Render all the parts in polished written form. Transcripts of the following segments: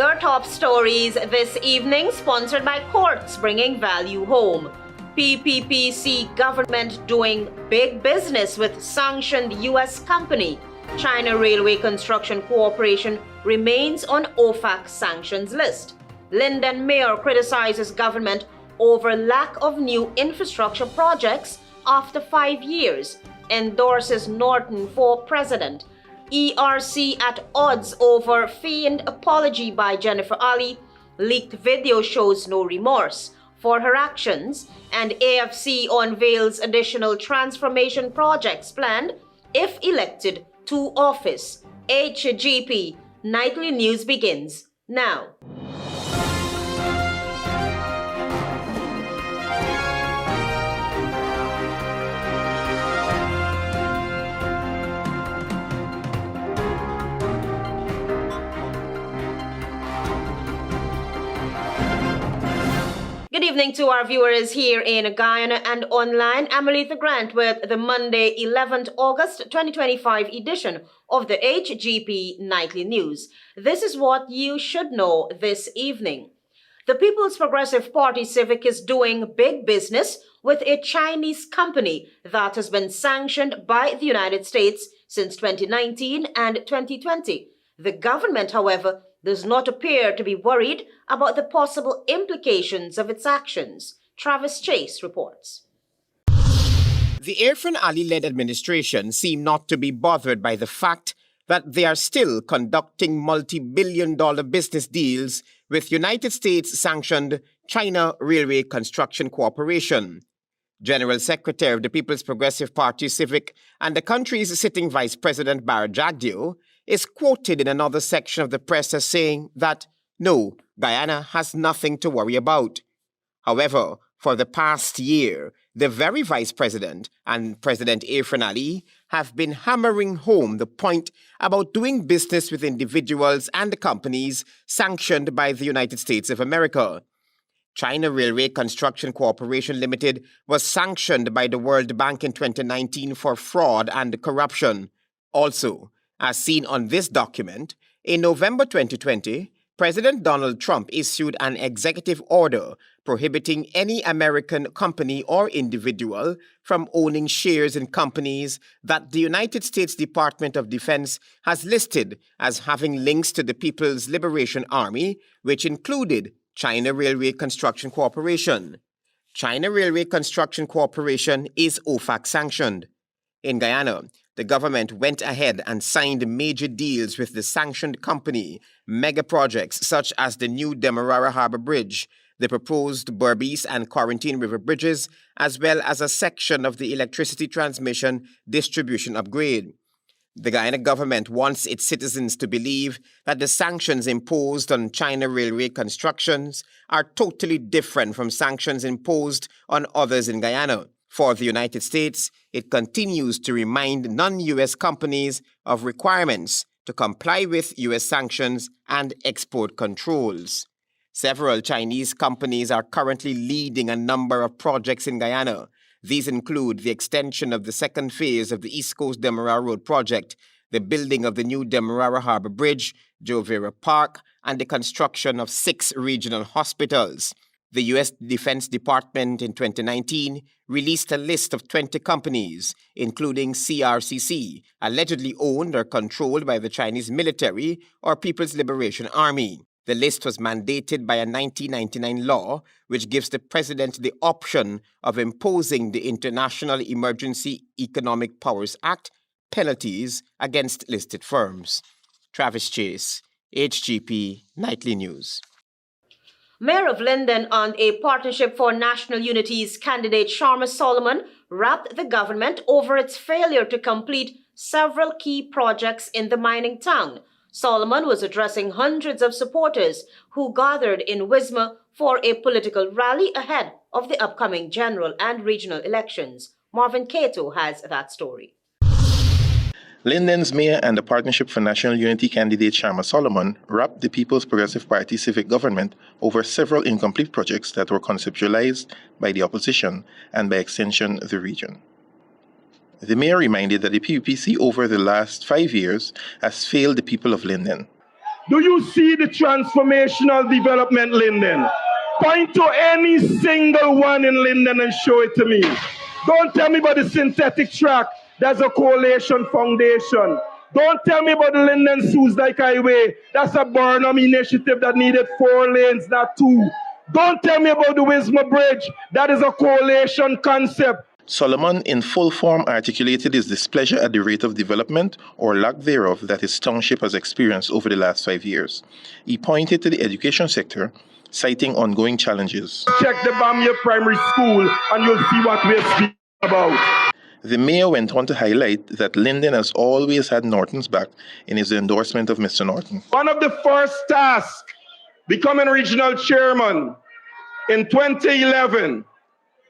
Your top stories this evening, sponsored by Courts Bringing Value Home. PPPC government doing big business with sanctioned U.S. company. China Railway Construction Corporation remains on OFAC sanctions list. Lynden mayor criticizes government over lack of new infrastructure projects after 5 years. Endorses Norton for president. ERC at odds over feigned apology by Jennifer Ali. Leaked video shows no remorse for her actions. And AFC unveils additional transformation projects planned if elected to office. HGP Nightly News begins now. Good evening to our viewers here in Guyana and online. I'm ALETHEA Grant with the Monday, 11th August 2025 edition of the HGP Nightly News. This is what you should know this evening. The People's Progressive Party Civic is doing big business with a Chinese company that has been sanctioned by the United States since 2019 and 2020. The government, however, does not appear to be worried about the possible implications of its actions. Travis Chase reports. The Aan Ali-led administration seem not to be bothered by the fact that they are still conducting multi-billion-dollar business deals with United States-sanctioned China Railway Construction Corporation. General Secretary of the People's Progressive Party Civic and the country's sitting Vice President Bartica is quoted in another section of the press as saying that, no, Guyana has nothing to worry about. However, for the past year, the very Vice President and President Aan Ali have been hammering home the point about doing business with individuals and companies sanctioned by the United States of America. China Railway Construction Corporation Limited was sanctioned by the World Bank in 2019 for fraud and corruption. Also, as seen on this document, in November 2020, President Donald Trump issued an executive order prohibiting any American company or individual from owning shares in companies that the United States Department of Defense has listed as having links to the People's Liberation Army, which included China Railway Construction Corporation. China Railway Construction Corporation is OFAC sanctioned. In Guyana, the government went ahead and signed major deals with the sanctioned company, mega projects such as the new Demerara Harbour Bridge, the proposed Berbice and Quarantine River bridges, as well as a section of the electricity transmission distribution upgrade. The Guyana government wants its citizens to believe that the sanctions imposed on China Railway constructions are totally different from sanctions imposed on others in Guyana. For the United States, it continues to remind non-U.S. companies of requirements to comply with U.S. sanctions and export controls. Several Chinese companies are currently leading a number of projects in Guyana. These include the extension of the second phase of the East Coast Demerara Road project, the building of the new Demerara Harbour Bridge, Jovera Park, and the construction of 6 regional hospitals. The U.S. Defense Department in 2019 released a list of 20 companies, including CRCC, allegedly owned or controlled by the Chinese military or People's Liberation Army. The list was mandated by a 1999 law which gives the president the option of imposing the International Emergency Economic Powers Act penalties against listed firms. Travis Chase, HGP Nightly News. Mayor of Lynden and a Partnership for National Unity's candidate Sharma Solomon rapped the government over its failure to complete several key projects in the mining town. Solomon was addressing hundreds of supporters who gathered in Wisma for a political rally ahead of the upcoming general and regional elections. Marvin Cato has that story. Linden's mayor and the Partnership for National Unity candidate Sharma Solomon rapped the People's Progressive Party civic government over several incomplete projects that were conceptualized by the opposition and by extension the region. The mayor reminded that the PPPC over the last 5 years has failed the people of Lynden. Do you see the transformational development, Lynden? Point to any single one in Lynden and show it to me. Don't tell me about the synthetic track. That's a coalition foundation. Don't tell me about the Lynden Suits Like Highway. That's a Burnham initiative that needed 4 lanes, not 2. Don't tell me about the Wisma Bridge. That is a coalition concept. Solomon, in full form, articulated his displeasure at the rate of development, or lack thereof, that his township has experienced over the last 5 years. He pointed to the education sector, citing ongoing challenges. Check the Bamia Primary School and you'll see what we're speaking about. The mayor went on to highlight that Lynden has always had Norton's back in his endorsement of Mr. Norton. One of the first tasks, becoming regional chairman in 2011,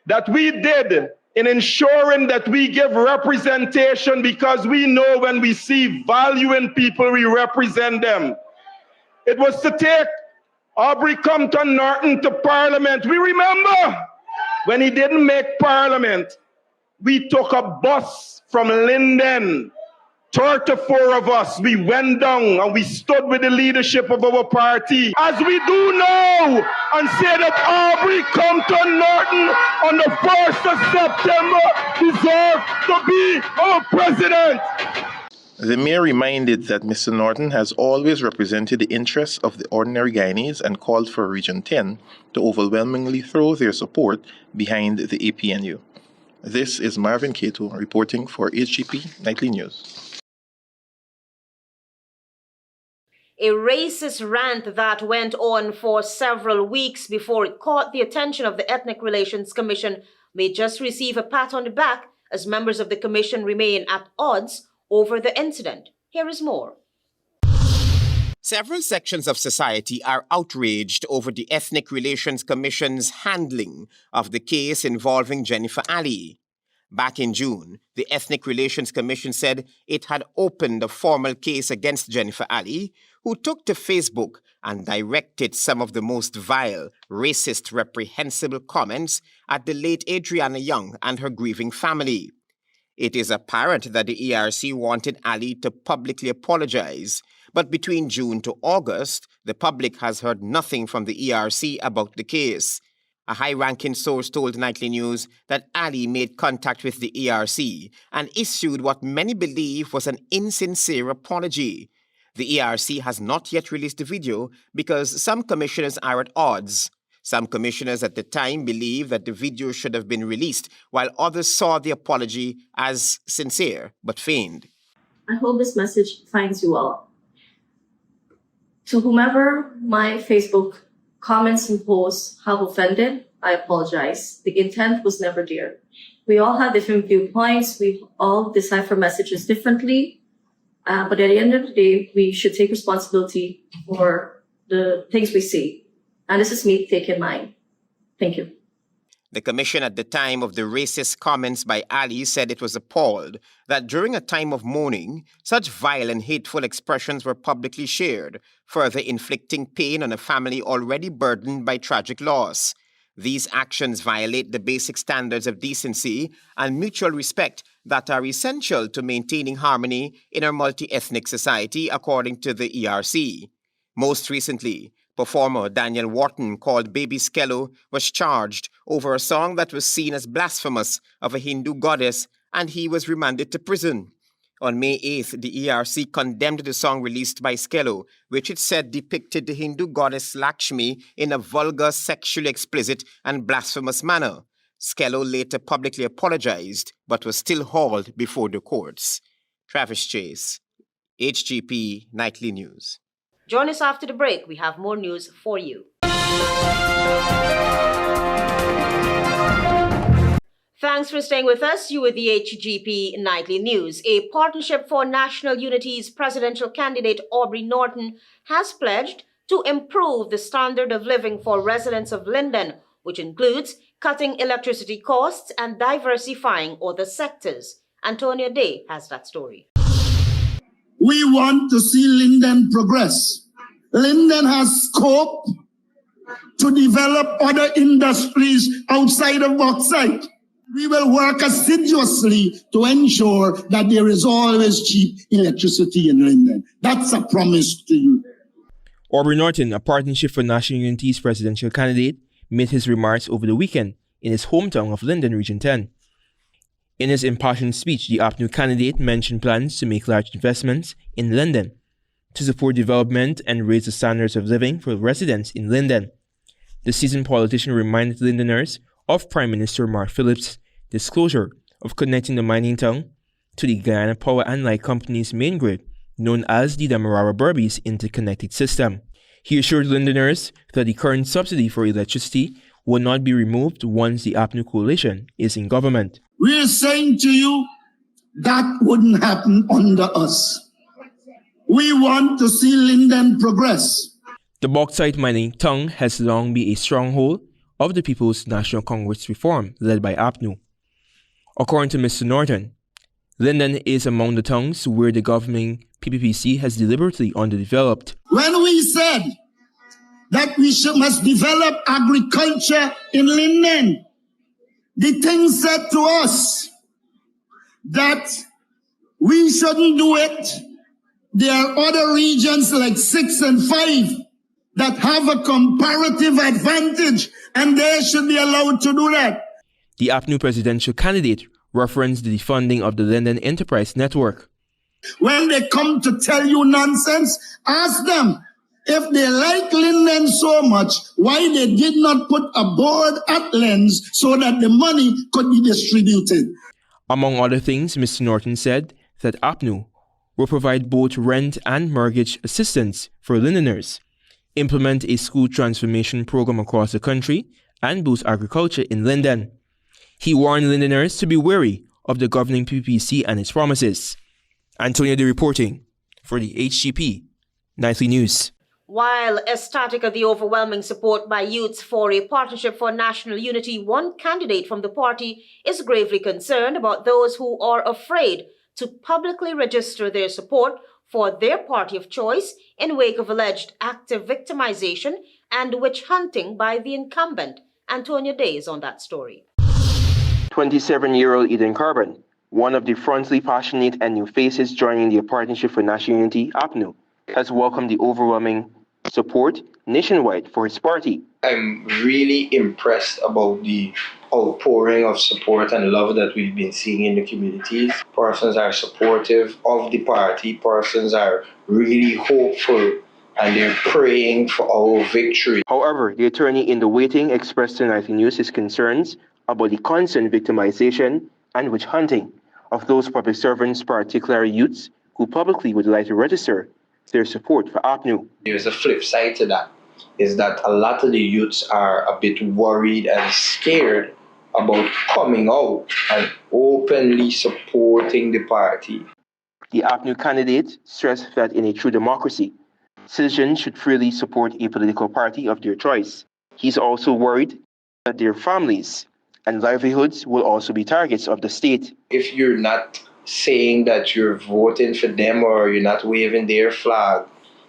that we did in ensuring that we give representation, because we know when we see value in people, we represent them. It was to take Aubrey Norton to Parliament. We remember when he didn't make Parliament, we took a bus from Lynden, 34 of us. We went down and we stood with the leadership of our party, as we do now, and say that Aubrey Norton on the 1st of September deserves to be our president. The mayor reminded that Mr. Norton has always represented the interests of the ordinary Guyanese and called for Region 10 to overwhelmingly throw their support behind the APNU. This is Marvin Cato reporting for HGP Nightly News. A racist rant that went on for several weeks before it caught the attention of the Ethnic Relations Commission may just receive a pat on the back, as members of the commission remain at odds over the incident. Here is more. Several sections of society are outraged over the Ethnic Relations Commission's handling of the case involving Jennifer Ali. Back in June, the Ethnic Relations Commission said it had opened a formal case against Jennifer Ali, who took to Facebook and directed some of the most vile, racist, reprehensible comments at the late Adriana Young and her grieving family. It is apparent that the ERC wanted Ali to publicly apologize, but between June to August, the public has heard nothing from the ERC about the case. A high-ranking source told Nightly News that Ali made contact with the ERC and issued what many believe was an insincere apology. The ERC has not yet released the video because some commissioners are at odds. Some commissioners at the time believe that the video should have been released, while others saw the apology as sincere but feigned. I hope this message finds you well. To whomever my Facebook comments and posts have offended, I apologize. The intent was never there. We all have different viewpoints. We all decipher messages differently. But at the end of the day, we should take responsibility for the things we say. And this is me taking mine. Thank you. The commission at the time of the racist comments by Ali said it was appalled that during a time of mourning, such vile and hateful expressions were publicly shared, further inflicting pain on a family already burdened by tragic loss. These actions violate the basic standards of decency and mutual respect that are essential to maintaining harmony in our multi-ethnic society, according to the ERC. Most recently, performer Daniel Wharton, called Baby Skello, was charged over a song that was seen as blasphemous of a Hindu goddess, and he was remanded to prison. On May 8th, the ERC condemned the song released by Skello, which it said depicted the Hindu goddess Lakshmi in a vulgar, sexually explicit and blasphemous manner. Skello later publicly apologized, but was still hauled before the courts. Travis Chase, HGP Nightly News. Join us after the break. We have more news for you. Thanks for staying with us. You with the HGP Nightly News. A Partnership for National Unity's presidential candidate Aubrey Norton has pledged to improve the standard of living for residents of Lynden, which includes cutting electricity costs and diversifying other sectors. Antonio Day has that story. We want to see Lynden progress. Lynden has scope to develop other industries outside of bauxite. We will work assiduously to ensure that there is always cheap electricity in Lynden. That's a promise to you. Aubrey Norton, a Partnership for National Unity's presidential candidate, made his remarks over the weekend in his hometown of Lynden, Region 10. In his impassioned speech, the APNU candidate mentioned plans to make large investments in Lynden to support development and raise the standards of living for residents in Lynden. The seasoned politician reminded Lyndeners of Prime Minister Mark Phillips' disclosure of connecting the mining town to the Guyana Power and Light Company's main grid, known as the Demerara-Berbice Interconnected System. He assured Lyndeners that the current subsidy for electricity will not be removed once the APNU coalition is in government. We're saying to you that wouldn't happen under us. We want to see Lynden progress. The bauxite mining town has long been a stronghold of the People's National Congress reform led by APNU. According to Mr. Norton, Lynden is among the towns where the governing PPPC has deliberately underdeveloped. When we said that we must develop agriculture in Lynden, the thing said to us that we shouldn't do it. There are other regions like 6 and 5 that have a comparative advantage, and they should be allowed to do that. The APNU presidential candidate referenced the defunding of the Lynden Enterprise Network. When they come to tell you nonsense, ask them if they like Lynden so much, why they did not put a board at Lens so that the money could be distributed. Among other things, Mr. Norton said that APNU will provide both rent and mortgage assistance for Lyndeners, implement a school transformation program across the country, and boost agriculture in Lynden. He warned Lyndeners to be wary of the governing PPC and its promises. Antonio De reporting for the HGP Nightly News. While ecstatic at the overwhelming support by youths for a Partnership for National Unity, one candidate from the party is gravely concerned about those who are afraid to publicly register their support for their party of choice in wake of alleged active victimization and witch hunting by the incumbent. Antonio Day is on that story. 27-year-old Eden Carbon, one of the frontally passionate and new faces joining the Partnership for National Unity, APNU, has welcomed the overwhelming support nationwide for his party. I'm really impressed about the outpouring of support and love that we've been seeing in the communities. Persons are supportive of the party. Persons are really hopeful and they're praying for our victory. However, the attorney in the waiting expressed to Nightly News his concerns about the constant victimization and witch hunting of those public servants, particularly youths, who publicly would like to register their support for APNU. There's a flip side to that, is that a lot of the youths are a bit worried and scared about coming out and openly supporting the party. The APNU candidate stressed that in a true democracy, citizens should freely support a political party of their choice. He's also worried that their families and livelihoods will also be targets of the state. If you're not saying that you're voting for them or you're not waving their flag,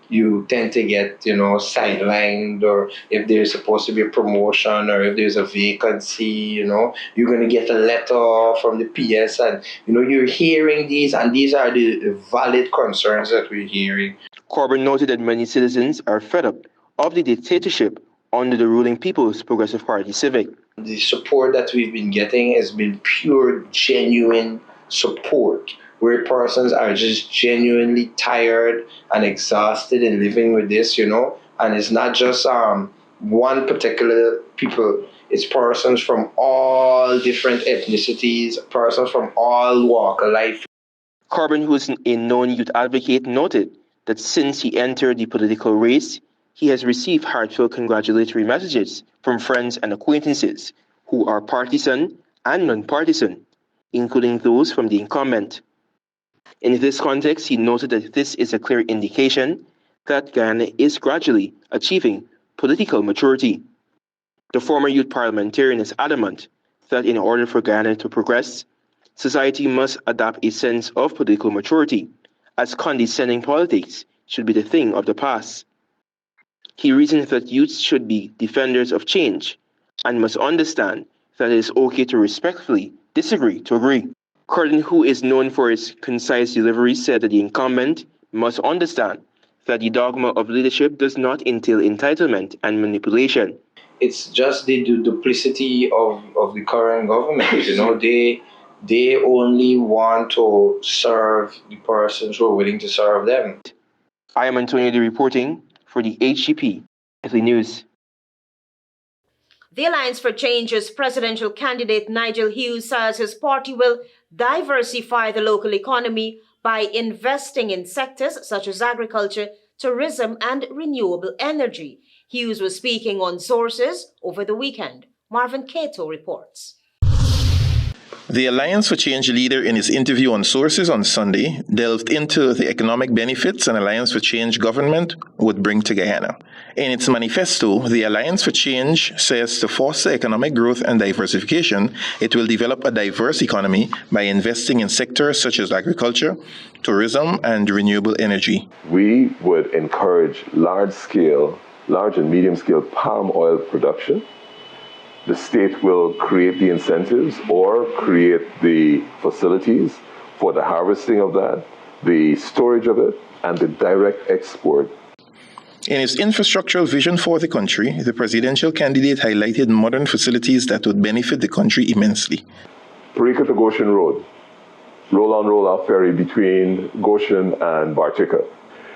you tend to get, sidelined, or if there's supposed to be a promotion or if there's a vacancy, you're going to get a letter from the PS and, you're hearing these, and these are the valid concerns that we're hearing. Corbyn noted that many citizens are fed up of the dictatorship under the ruling People's Progressive Party Civic. The support that we've been getting has been pure, genuine support, where persons are just genuinely tired and exhausted in living with this, and it's not just one particular people, it's persons from all different ethnicities, persons from all walk of life. Corbyn, who is a known youth advocate, noted that since he entered the political race, he has received heartfelt congratulatory messages from friends and acquaintances who are partisan and non-partisan, including those from the incumbent. In this context, he noted that this is a clear indication that Guyana is gradually achieving political maturity. The former youth parliamentarian is adamant that in order for Guyana to progress, society must adopt a sense of political maturity, as condescending politics should be the thing of the past. He reasoned that youths should be defenders of change and must understand that it is okay to respectfully disagree to agree. Curtin, who is known for his concise delivery, said that the incumbent must understand that the dogma of leadership does not entail entitlement and manipulation. It's just the duplicity of the current government. You know, they only want to serve the persons who are willing to serve them. I am Antonio reporting for the HGP Nightly News. The Alliance for Change's presidential candidate Nigel Hughes says his party will diversify the local economy by investing in sectors such as agriculture, tourism, and renewable energy. Hughes was speaking on Sources over the weekend. Marvin Cato reports. The Alliance for Change leader in his interview on Sources on Sunday delved into the economic benefits an Alliance for Change government would bring to Guyana. In its manifesto, the Alliance for Change says to foster economic growth and diversification, it will develop a diverse economy by investing in sectors such as agriculture, tourism, and renewable energy. We would encourage large and medium-scale palm oil production. The state will create the incentives or create the facilities for the harvesting of that, the storage of it, and the direct export. In his infrastructural vision for the country, the presidential candidate highlighted modern facilities that would benefit the country immensely. Bartica to Goshen Road, roll-on, roll-off ferry between Goshen and Bartica.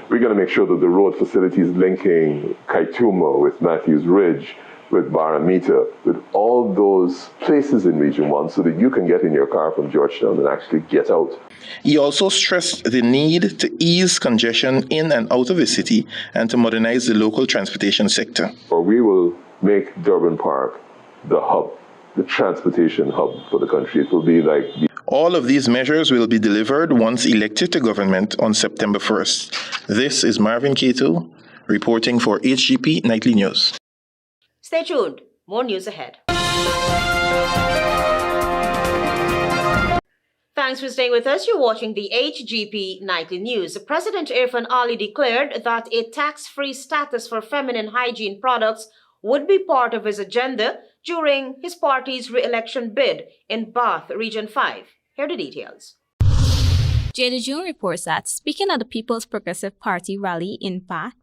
We're going to make sure that the road facilities linking Kaituma with Matthews Ridge, with Baramita, with all those places in Region 1 so that you can get in your car from Georgetown and actually get out. He also stressed the need to ease congestion in and out of the city and to modernize the local transportation sector. We will make Durban Park the hub, the transportation hub for the country. It will be like all of these measures will be delivered once elected to government on September 1st. This is Marvin Cato reporting for HGP Nightly News. Stay tuned. More news ahead. Thanks for staying with us. You're watching the HGP Nightly News. President Aan Ali declared that a tax-free status for feminine hygiene products would be part of his agenda during his party's re-election bid in Bath, Region 5. Here are the details. Jada June reports that, speaking at the People's Progressive Party rally in Bath,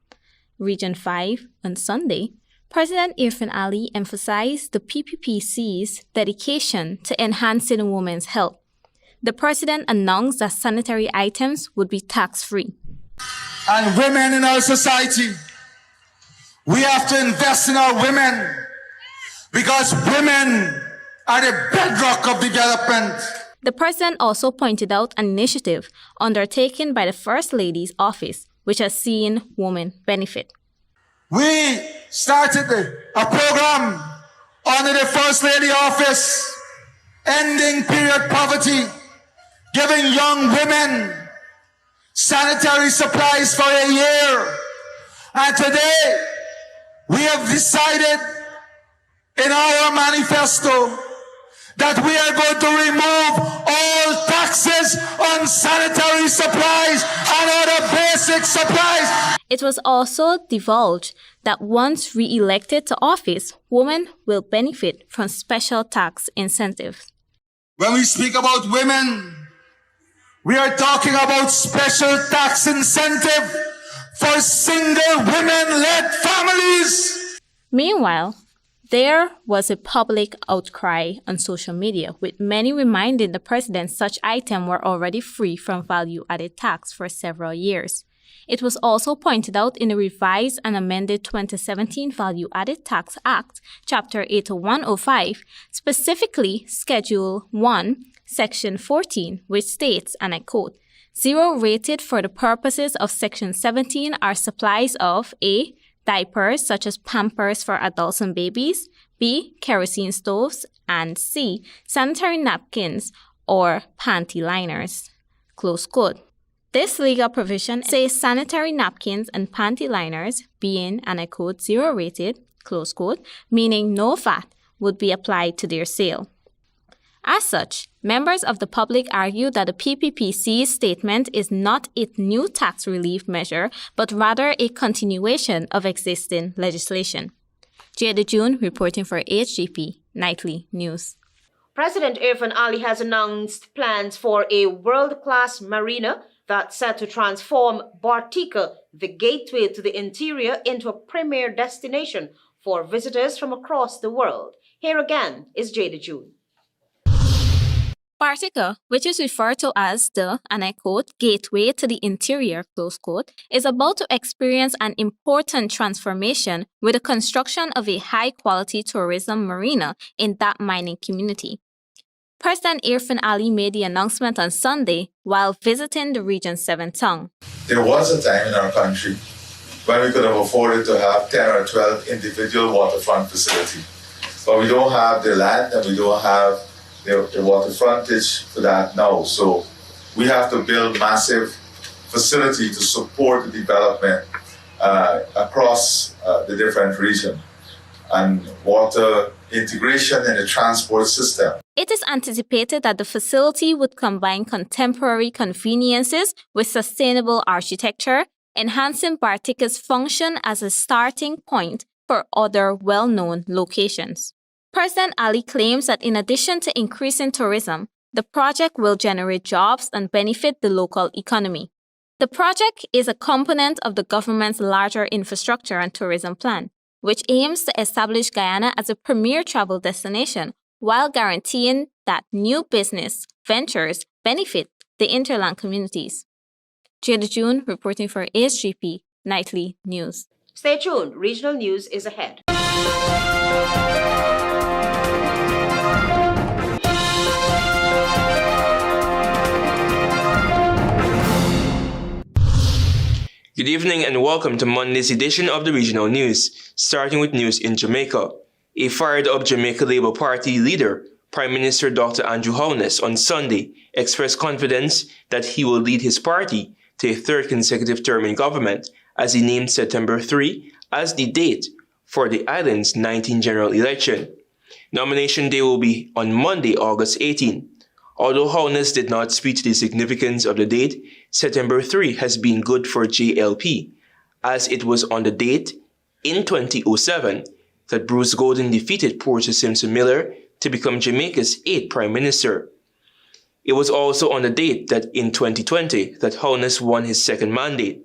Region 5 on Sunday, President Aan Ali emphasized the PPPC's dedication to enhancing women's health. The president announced that sanitary items would be tax-free. And women in our society, we have to invest in our women because women are the bedrock of development. The president also pointed out an initiative undertaken by the First Lady's office, which has seen women benefit. We started a program under the First Lady office, ending period poverty, giving young women sanitary supplies for a year. And today, we have decided in our manifesto that we are going to remove all taxes on sanitary supplies and other basic supplies. It was also divulged that once re-elected to office, women will benefit from special tax incentives. When we speak about women, we are talking about special tax incentive for single women-led families. Meanwhile, there was a public outcry on social media, with many reminding the president such items were already free from value-added tax for several years. It was also pointed out in the revised and amended 2017 Value-Added Tax Act, Chapter 8105, specifically Schedule 1, Section 14, which states, and I quote, "Zero rated for the purposes of Section 17 are supplies of A. diapers such as Pampers for adults and babies, B. kerosene stoves, and C. sanitary napkins or panty liners." Close quote. This legal provision says sanitary napkins and panty liners being, and I quote, zero rated, close quote, meaning no VAT would be applied to their sale. As such, members of the public argue that the PPPC's statement is not a new tax relief measure, but rather a continuation of existing legislation. Jada June reporting for HGP Nightly News. President Aan Ali has announced plans for a world-class marina that's set to transform Bartica, the gateway to the interior into a premier destination for visitors from across the world. Here again is Jada June. Bartica, which is referred to as the, and I quote, gateway to the interior, close quote, is about to experience an important transformation with the construction of a high-quality tourism marina in that mining community. President Aan Ali made the announcement on Sunday while visiting the region's seventh town. There was a time in our country when we could have afforded to have 10 or 12 individual waterfront facilities. But we don't have the land and we don't have the water frontage for that now. So we have to build massive facility to support the development across the different regions and water integration in the transport system. It is anticipated that the facility would combine contemporary conveniences with sustainable architecture, enhancing Bartica's function as a starting point for other well-known locations. President Ali claims that in addition to increasing tourism, the project will generate jobs and benefit the local economy. The project is a component of the government's larger infrastructure and tourism plan, which aims to establish Guyana as a premier travel destination while guaranteeing that new business ventures benefit the interland communities. Jada June reporting for HGP Nightly News. Stay tuned, regional news is ahead. Good evening and welcome to Monday's edition of the Regional News, starting with news in Jamaica. A fired-up Jamaica Labour Party leader, Prime Minister Dr. Andrew Hnesses, on Sunday expressed confidence that he will lead his party to a third consecutive term in government, as he named September 3 as the date for the island's 19th general election. Nomination day will be on Monday, August 18. Although Hnesses did not speak to the significance of the date, September 3 has been good for JLP, as it was on the date in 2007 that Bruce Gordon defeated Porter Simpson Miller to become Jamaica's 8th Prime Minister. It was also on the date that in 2020 that Hnesses won his second mandate.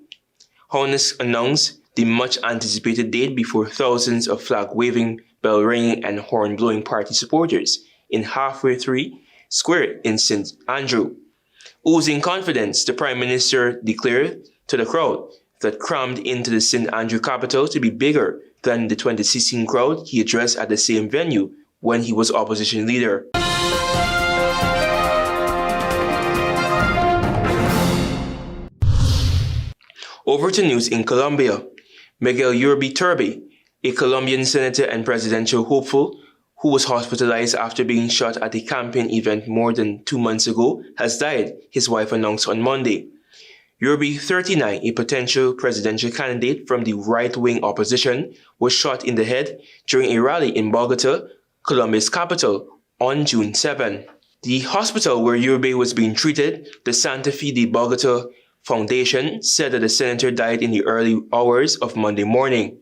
Hnesses announced the much-anticipated date before thousands of flag-waving, bell-ringing and horn-blowing party supporters in Halfway Tree Square in St. Andrew. Oozing confidence, the Prime Minister declared to the crowd that crammed into the St. Andrew capital to be bigger than the 2016 crowd he addressed at the same venue when he was opposition leader. Over to news in Colombia. Miguel Uribe, a Colombian senator and presidential hopeful who was hospitalized after being shot at a campaign event more than 2 months ago, has died, his wife announced on Monday. Uribe, 39, a potential presidential candidate from the right-wing opposition, was shot in the head during a rally in Bogota, Colombia's capital, on June 7. The hospital where Uribe was being treated, the Santa Fe de Bogota Foundation, said that the senator died in the early hours of Monday morning.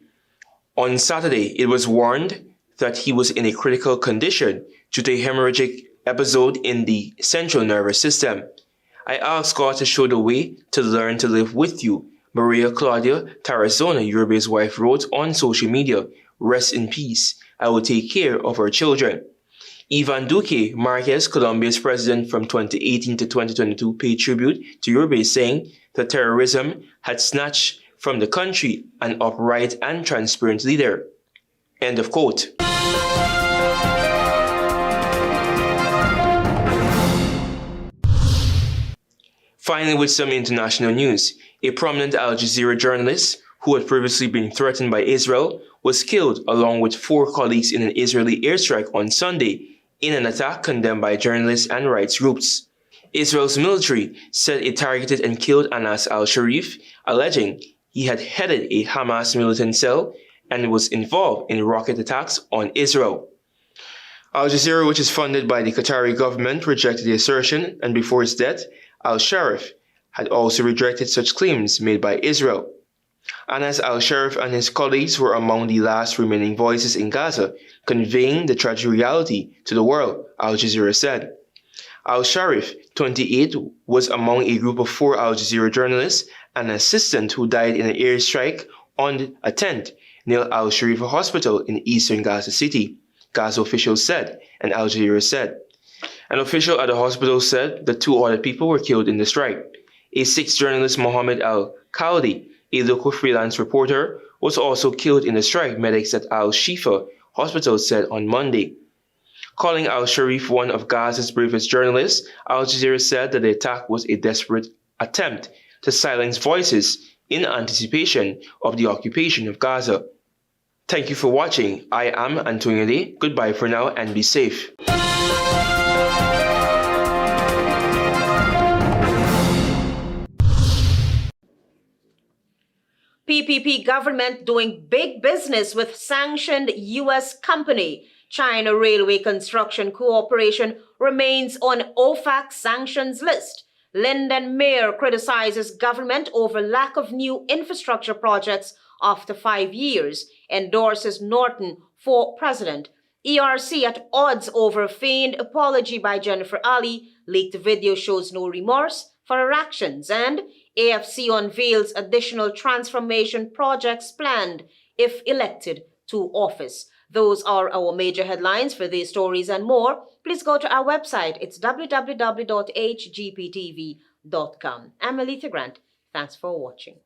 On Saturday, it was warned that he was in a critical condition due to a hemorrhagic episode in the central nervous system. I asked God to show the way to learn to live with you, Maria Claudia Tarazona, Uribe's wife, wrote on social media. Rest in peace. I will take care of our children. Ivan Duque Marquez, Colombia's president from 2018 to 2022, paid tribute to Uribe, saying that terrorism had snatched from the country an upright and transparent leader. End of quote. Finally, with some international news, a prominent Al Jazeera journalist who had previously been threatened by Israel was killed along with 4 colleagues in an Israeli airstrike on Sunday in an attack condemned by journalists and rights groups. Israel's military said it targeted and killed Anas al-Sharif, alleging he had headed a Hamas militant cell and was involved in rocket attacks on Israel. Al Jazeera, which is funded by the Qatari government, rejected the assertion, and before his death, al-Sharif had also rejected such claims made by Israel. Anas al-Sharif and his colleagues were among the last remaining voices in Gaza, conveying the tragic reality to the world, Al Jazeera said. Al-Sharif, 28, was among a group of 4 Al Jazeera journalists and an assistant who died in an airstrike on a tent near Al-Sharif Hospital in eastern Gaza City, Gaza officials said, and Al Jazeera said. An official at the hospital said that 2 other people were killed in the strike. A 6th journalist, Mohammed Al-Khaldi, a local freelance reporter, was also killed in the strike, medics at Al-Shifa Hospital said on Monday. Calling Al-Sharif one of Gaza's bravest journalists, Al Jazeera said that the attack was a desperate attempt to silence voices in anticipation of the occupation of Gaza. Thank you for watching. I am Antonio Day. Goodbye for now and be safe. PPP government doing big business with sanctioned U.S. company. China Railway Construction Cooperation remains on OFAC sanctions list. Lynden mayor criticizes government over lack of new infrastructure projects after 5 years. Endorses Norton for president. ERC at odds over feigned apology by Jennifer Ali. Leaked video shows no remorse for her actions. And AFC unveils additional transformation projects planned if elected to office. Those are our major headlines. For these stories and more, please go to our website. It's www.hgptv.com. I'm ALETHEA Grant. Thanks for watching.